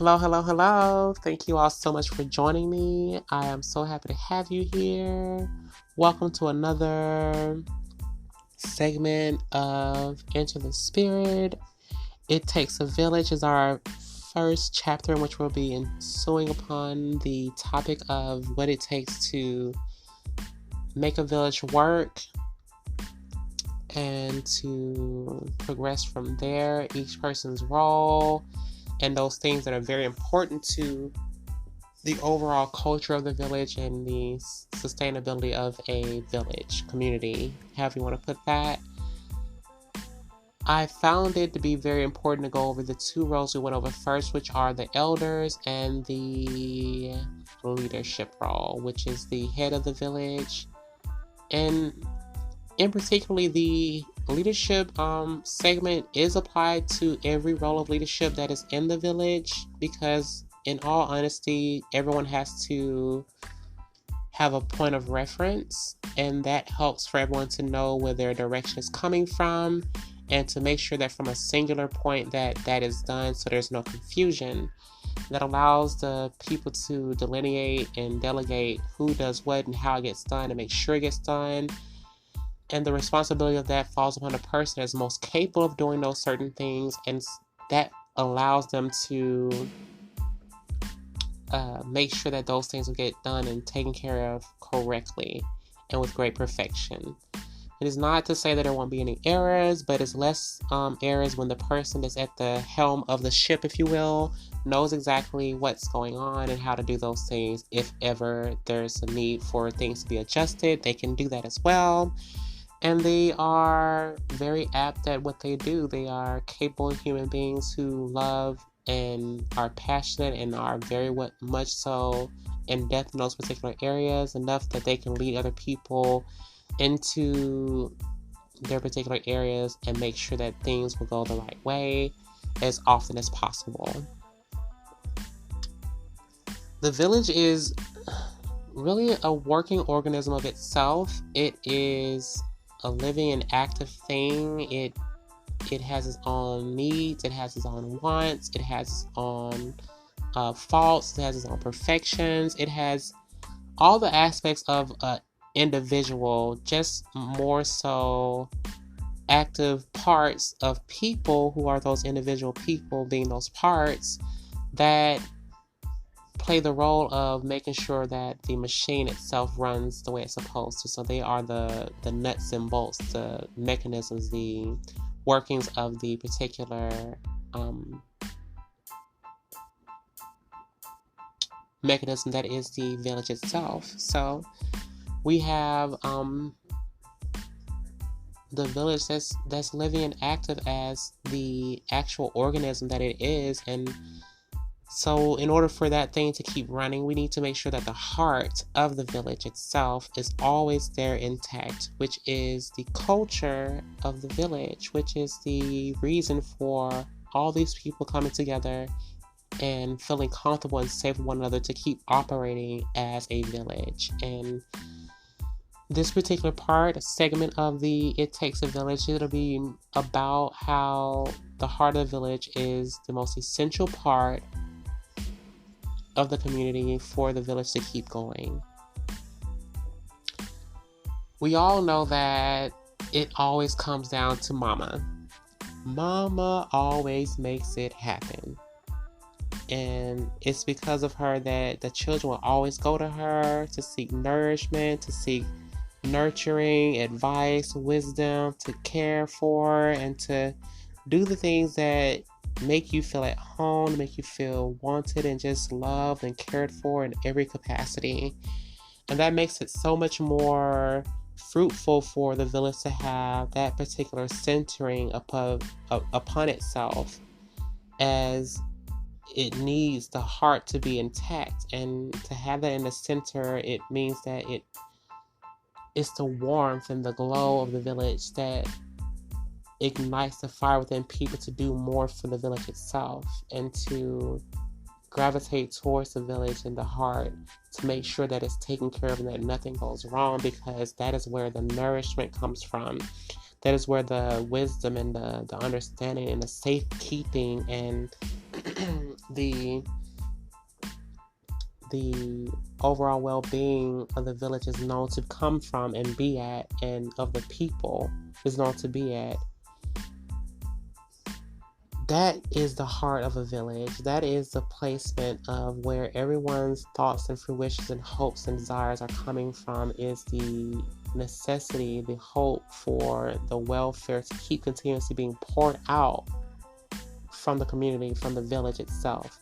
Hello, hello, hello. Thank you all so much for joining me. I am so happy to have you here. Welcome to another segment of Enter the Spirit. It Takes a Village is our first chapter in which we'll be ensuing upon the topic of what it takes to make a village work and to progress from there, each person's role, and those things that are very important to the overall culture of the village and the sustainability of a village, community, however you want to put that. I found it to be very important to go over the two roles we went over first, which are the elders and the leadership role, which is the head of the village. And in particularly, the leadership segment is applied to every role of leadership that is in the village because, in all honesty, everyone has to have a point of reference, and that helps for everyone to know where their direction is coming from and to make sure that from a singular point that is done so there's no confusion. That allows the people to delineate and delegate who does what and how it gets done and make sure it gets done. And the responsibility of that falls upon the person that's most capable of doing those certain things, and that allows them to make sure that those things will get done and taken care of correctly and with great perfection. It is not to say that there won't be any errors, but it's less errors when the person that's at the helm of the ship, if you will, knows exactly what's going on and how to do those things. If ever there's a need for things to be adjusted, they can do that as well. And they are very apt at what they do. They are capable human beings who love and are passionate and are very much so in depth in those particular areas, enough that they can lead other people into their particular areas and make sure that things will go the right way as often as possible. The village is really a working organism of itself. It is a living and active thing. It has its own needs, it has its own wants, it has its own faults, it has its own perfections, it has all the aspects of an individual, just more so active parts of people who are those individual people being those parts that play the role of making sure that the machine itself runs the way it's supposed to. So they are the nuts and bolts, the mechanisms, the workings of the particular mechanism that is the village itself. So we have the village that's living and active as the actual organism that it is, and so in order for that thing to keep running, we need to make sure that the heart of the village itself is always there intact, which is the culture of the village, which is the reason for all these people coming together and feeling comfortable and safe with one another to keep operating as a village. And this particular segment of the It Takes a Village, it'll be about how the heart of the village is the most essential part of the community for the village to keep going. We all know that it always comes down to mama. Mama always makes it happen. And it's because of her that the children will always go to her to seek nourishment, to seek nurturing, advice, wisdom, to care for, and to do the things that make you feel at home, make you feel wanted and just loved and cared for in every capacity. And that makes it so much more fruitful for the village to have that particular centering upon itself, as it needs the heart to be intact. And to have that in the center, it means that it's the warmth and the glow of the village that ignites the fire within people to do more for the village itself and to gravitate towards the village and the heart to make sure that it's taken care of and that nothing goes wrong, because that is where the nourishment comes from. That is where the wisdom and the understanding and the safekeeping and the the overall well-being of the village is known to come from and be at, and of the people is known to be at. That is the heart of a village. That is the placement of where everyone's thoughts and fruitions and hopes and desires are coming from, is the necessity, the hope for the welfare to keep continuously being poured out from the community, from the village itself.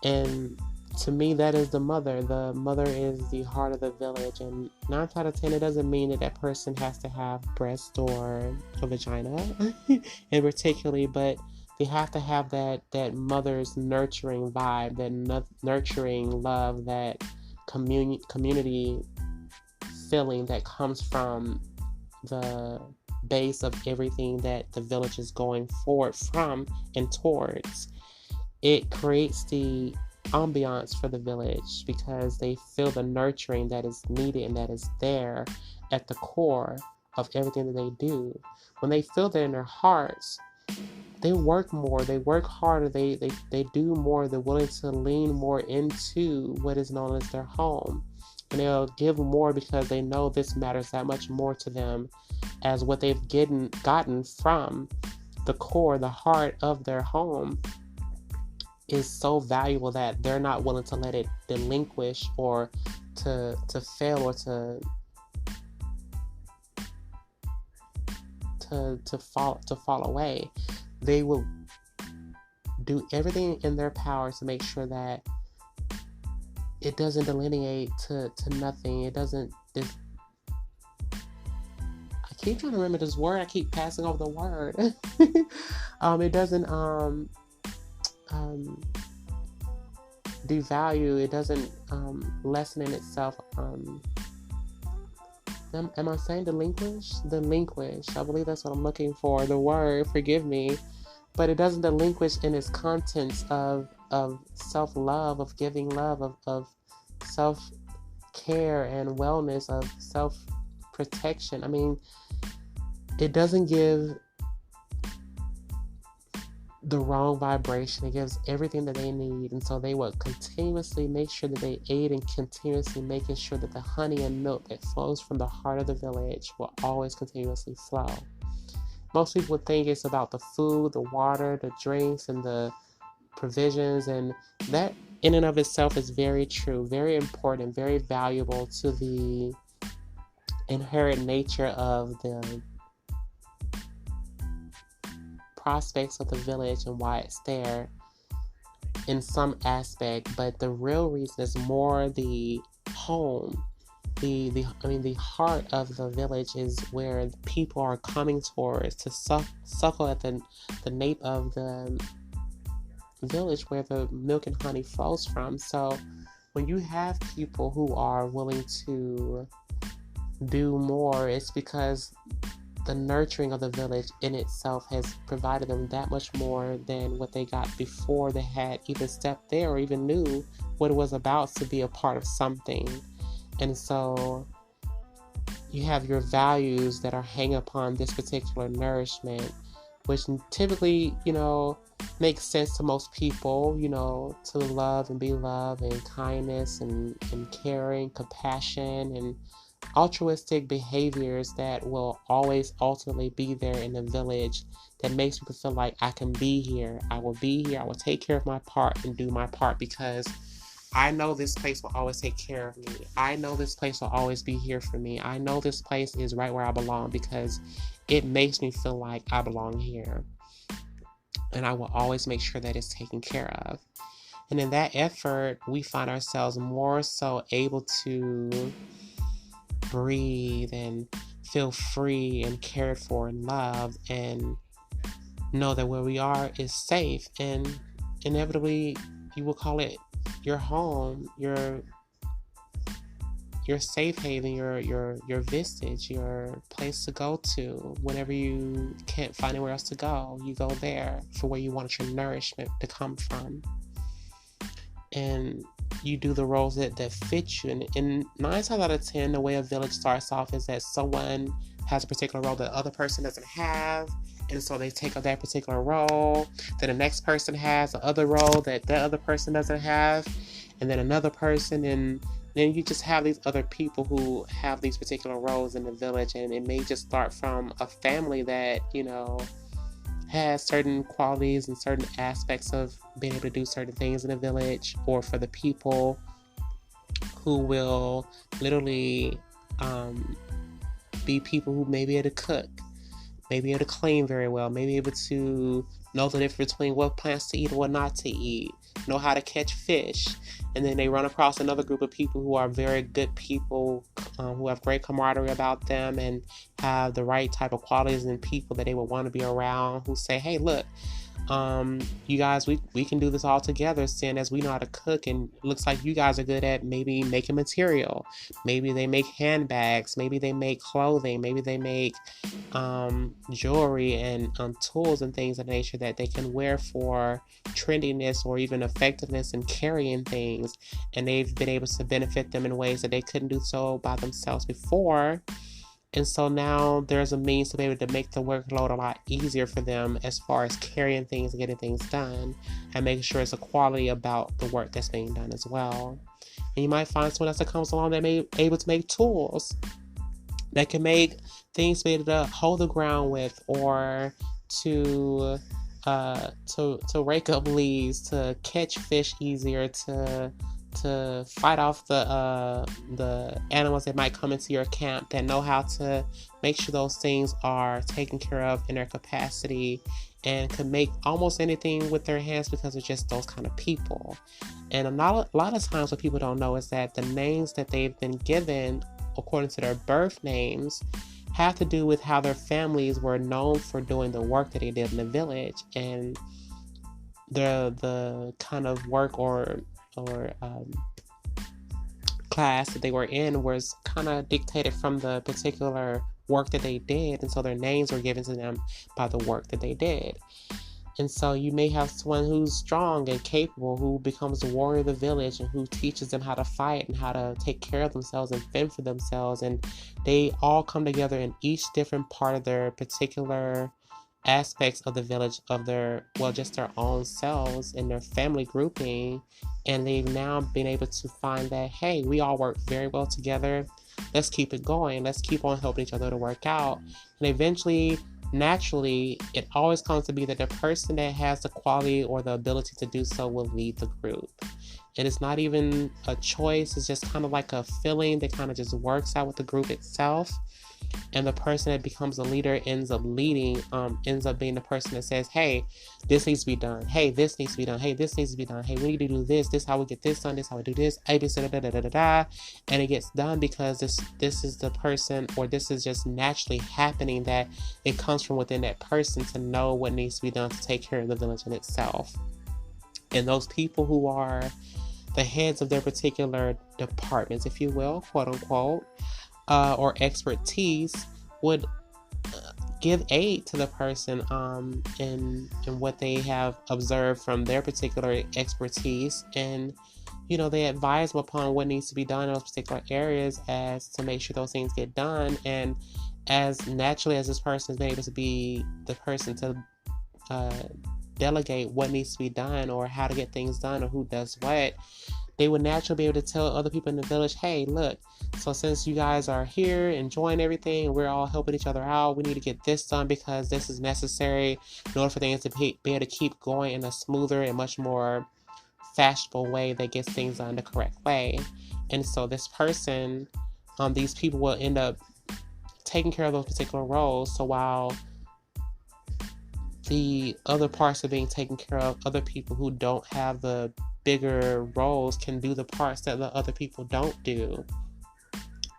And to me, that is the mother. The mother is the heart of the village. And 9 out of 10, it doesn't mean that that person has to have breast or a vagina, in particularly, but they have to have that mother's nurturing vibe, that nurturing love, that community feeling that comes from the base of everything that the village is going forward from and towards. It creates the ambiance for the village because they feel the nurturing that is needed and that is there at the core of everything that they do. When they feel that in their hearts, they work more, they work harder, they do more, they're willing to lean more into what is known as their home. And they'll give more because they know this matters that much more to them as what they've gotten from the core, the heart of their home is so valuable that they're not willing to let it relinquish or to fail or to fall away. They will do everything in their power to make sure that it doesn't delineate to nothing. It doesn't. I keep trying to remember this word. I keep passing over the word. It doesn't devalue. It doesn't lessen in itself. Am I saying delinquish? Delinquish. I believe that's what I'm looking for. The word, forgive me. But it doesn't delinquish in its contents of self-love, of giving love, of self-care and wellness, of self-protection. I mean, it doesn't give the wrong vibration. It gives everything that they need. And so they will continuously make sure that they aid in continuously making sure that the honey and milk that flows from the heart of the village will always continuously flow. Most people think it's about the food, the water, the drinks, and the provisions, and that in and of itself is very true, very important, very valuable to the inherent nature of the prospects of the village and why it's there in some aspect. But the real reason is more the home. The heart of the village is where people are coming towards to suckle at the nape of the village where the milk and honey flows from. So when you have people who are willing to do more, it's because the nurturing of the village in itself has provided them that much more than what they got before they had even stepped there or even knew what it was about to be a part of something. And so you have your values that are hanging upon this particular nourishment, which typically, makes sense to most people, to love and be loved, and kindness and caring, compassion, and altruistic behaviors that will always ultimately be there in the village, that makes people feel like I can be here. I will be here. I will take care of my part and do my part because I know this place will always take care of me. I know this place will always be here for me. I know this place is right where I belong because it makes me feel like I belong here. And I will always make sure that it's taken care of. And in that effort, we find ourselves more so able to breathe and feel free and cared for and loved, and know that where we are is safe. And inevitably, you will call it your home, your safe haven, your vestige, your place to go to whenever you can't find anywhere else to go. You go there for where you want your nourishment to come from, and you do the roles that fit you. And 9 times out of 10, the way a village starts off is that someone has a particular role that the other person doesn't have, And so they take up that particular role. Then the next person has the other role that other person doesn't have. And then another person. And then you just have these other people who have these particular roles in the village. And it may just start from a family that, has certain qualities and certain aspects of being able to do certain things in the village, or for the people who will literally be people who may be able to cook, may be able to clean very well, may be able to know the difference between what plants to eat and what not to eat, know how to catch fish. And then they run across another group of people who are very good people, who have great camaraderie about them and have the right type of qualities and people that they would want to be around, who say, hey, look, you guys, we can do this all together, seeing as we know how to cook, and it looks like you guys are good at maybe making material. Maybe they make handbags, maybe they make clothing, maybe they make jewelry and tools and things of nature that they can wear for trendiness or even effectiveness in carrying things, and they've been able to benefit them in ways that they couldn't do so by themselves before. And so now there's a means to be able to make the workload a lot easier for them as far as carrying things and getting things done, and making sure it's a quality about the work that's being done as well. And you might find someone else that comes along that may be able to make tools that can make things to be able to hold the ground with, or to rake up leaves, to catch fish easier, to fight off the animals that might come into your camp, that know how to make sure those things are taken care of in their capacity, and can make almost anything with their hands because they're just those kind of people. And a lot of times what people don't know is that the names that they've been given according to their birth names have to do with how their families were known for doing the work that they did in the village, and the kind of work or class that they were in was kind of dictated from the particular work that they did, and so their names were given to them by the work that they did. And so you may have someone who's strong and capable, who becomes the warrior of the village, and who teaches them how to fight and how to take care of themselves and fend for themselves. And they all come together in each different part of their particular aspects of the village, of just their own selves and their family grouping. And they've now been able to find that, hey, we all work very well together. Let's keep it going. Let's keep on helping each other to work out. And eventually, naturally, it always comes to be that the person that has the quality or the ability to do so will lead the group. And it's not even a choice. It's just kind of like a feeling that kind of just works out with the group itself. And the person that becomes the leader ends up leading, ends up being the person that says, hey, this needs to be done. Hey, this needs to be done. Hey, this needs to be done. Hey, we need to do this. This is how we get this done. This is how we do this. And it gets done because this is the person, or this is just naturally happening, that it comes from within that person to know what needs to be done to take care of the village in itself. And those people who are the heads of their particular departments, if you will, quote unquote, or expertise, would give aid to the person in what they have observed from their particular expertise, and they advise them upon what needs to be done in those particular areas, as to make sure those things get done. And as naturally as this person is able to be the person to delegate what needs to be done, or how to get things done, or who does what, they would naturally be able to tell other people in the village, hey, look, so since you guys are here enjoying everything, and we're all helping each other out, we need to get this done because this is necessary in order for things to be able to keep going in a smoother and much more fashionable way that gets things done the correct way. And so this person, these people will end up taking care of those particular roles. So while the other parts are being taken care of, other people who don't have the bigger roles can do the parts that the other people don't do,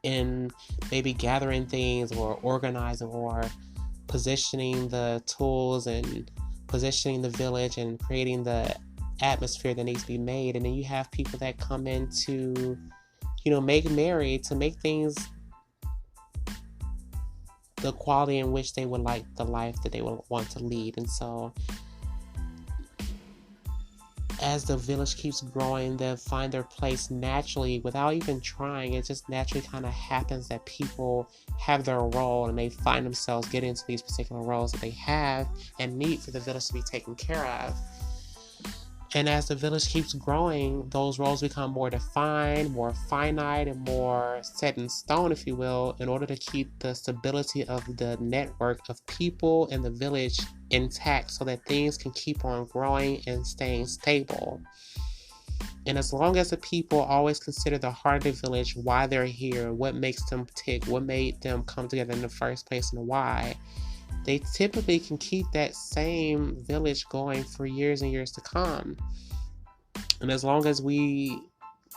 in maybe gathering things, or organizing, or positioning the tools, and positioning the village, and creating the atmosphere that needs to be made. And then you have people that come in to, make merry, to make things the quality in which they would like, the life that they would want to lead. And so as the village keeps growing, they'll find their place naturally without even trying. It just naturally kind of happens that people have their role and they find themselves getting into these particular roles that they have and need for the village to be taken care of. And as the village keeps growing, those roles become more defined, more finite, and more set in stone, if you will, in order to keep the stability of the network of people in the village intact so that things can keep on growing and staying stable. And as long as the people always consider the heart of the village, why they're here, what makes them tick, what made them come together in the first place, and why, they typically can keep that same village going for years and years to come. And as long as we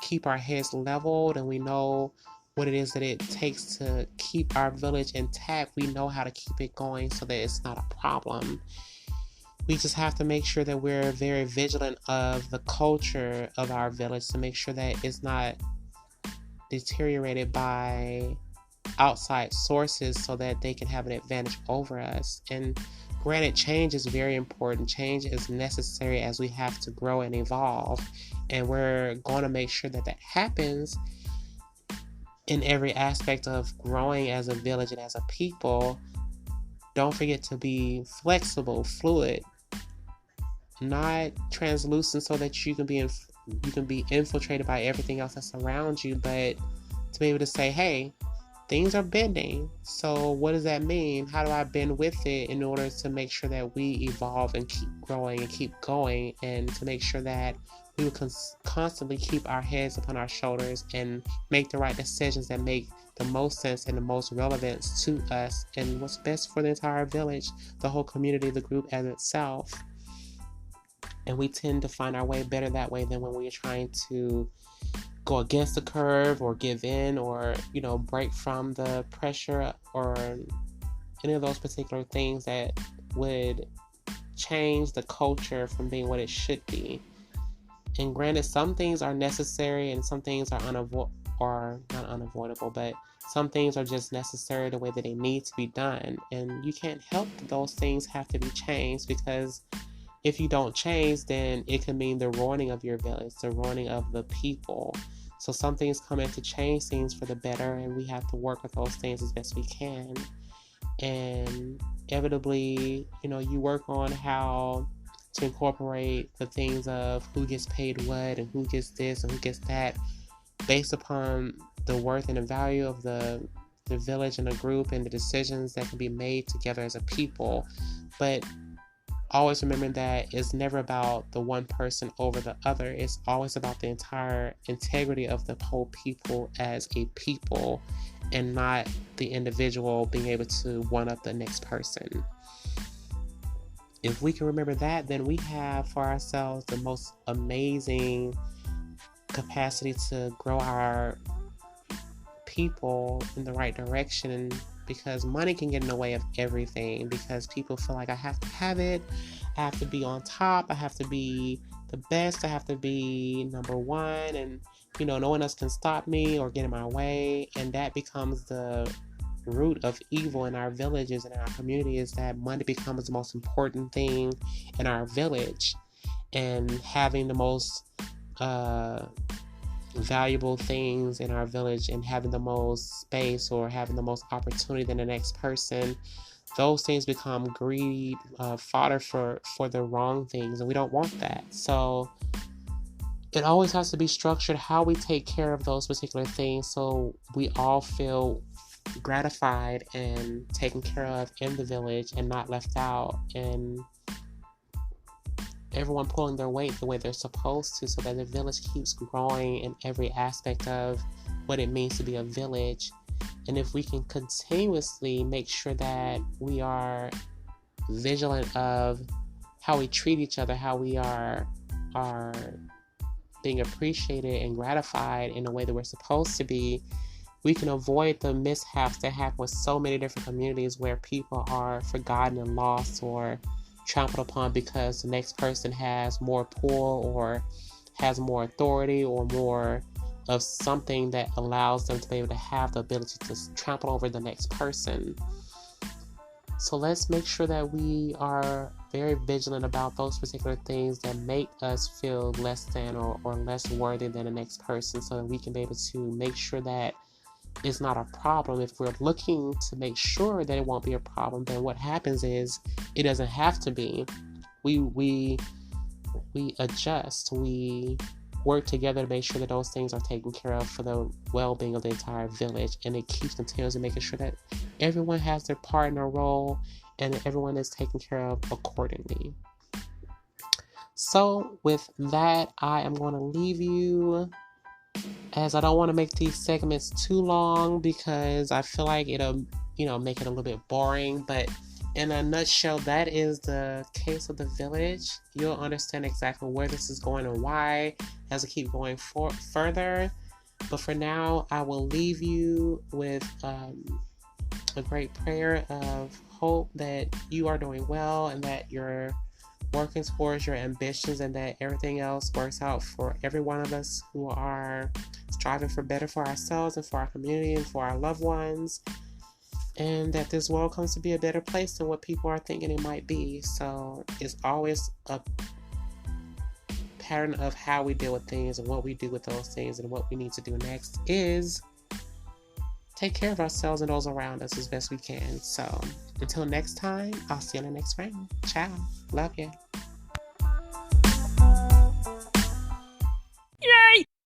keep our heads leveled and we know what it is that it takes to keep our village intact, we know how to keep it going so that it's not a problem. We just have to make sure that we're very vigilant of the culture of our village to make sure that it's not deteriorated by outside sources so that they can have an advantage over us. And granted, change is very important. Change is necessary as we have to grow and evolve. And we're going to make sure that that happens in every aspect of growing as a village and as a people. Don't forget to be flexible, fluid, not translucent so that you can be infiltrated by everything else that's around you, but to be able to say, hey, things are bending. So what does that mean? How do I bend with it in order to make sure that we evolve and keep growing and keep going, and to make sure that we will constantly keep our heads upon our shoulders and make the right decisions that make the most sense and the most relevance to us and what's best for the entire village, the whole community, the group as itself. And we tend to find our way better that way than when we're trying to go against the curve or give in or, break from the pressure or any of those particular things that would change the culture from being what it should be. And granted, some things are necessary and some things are not unavoidable, but some things are just necessary the way that they need to be done. And you can't help that those things have to be changed, because if you don't change, then it can mean the ruining of your village, the ruining of the people. So some things come in to change things for the better, and we have to work with those things as best we can. And inevitably, you work on how to incorporate the things of who gets paid what and who gets this and who gets that based upon the worth and the value of the village and the group and the decisions that can be made together as a people. But always remember that it's never about the one person over the other. It's always about the entire integrity of the whole people as a people, and not the individual being able to one-up the next person. If we can remember that, then we have for ourselves the most amazing capacity to grow our people in the right direction. Because money can get in the way of everything, because people feel like I have to have it, I have to be on top, I have to be the best, I have to be number one, and no one else can stop me or get in my way. And that becomes the root of evil in our villages and in our community, is that money becomes the most important thing in our village, and having the most valuable things in our village and having the most space or having the most opportunity than the next person, those things become greed, fodder for the wrong things, and we don't want that. So it always has to be structured how we take care of those particular things, so we all feel gratified and taken care of in the village and not left out, and everyone pulling their weight the way they're supposed to, so that the village keeps growing in every aspect of what it means to be a village. And if we can continuously make sure that we are vigilant of how we treat each other, how we are being appreciated and gratified in the way that we're supposed to be, we can avoid the mishaps that happen with so many different communities where people are forgotten and lost or trampled upon because the next person has more pull or has more authority or more of something that allows them to be able to have the ability to trample over the next person. So let's make sure that we are very vigilant about those particular things that make us feel less than or less worthy than the next person, so that we can be able to make sure that it's not a problem. If we're looking to make sure that it won't be a problem, then what happens is it doesn't have to be. We adjust, we work together to make sure that those things are taken care of for the well-being of the entire village, and it keeps continuously making sure that everyone has their part in their role and that everyone is taken care of accordingly. So with that, I am going to leave you, as I don't want to make these segments too long because I feel like it'll make it a little bit boring. But in a nutshell, that is the case of the village. You'll understand exactly where this is going and why as I keep going further. But for now, I will leave you with a great prayer of hope that you are doing well and that you're working towards your ambitions and that everything else works out for every one of us who are striving for better for ourselves and for our community and for our loved ones. And that this world comes to be a better place than what people are thinking it might be. So it's always a pattern of how we deal with things and what we do with those things, and what we need to do next is take care of ourselves and those around us as best we can. So until next time, I'll see you in the next round. Ciao. Love you.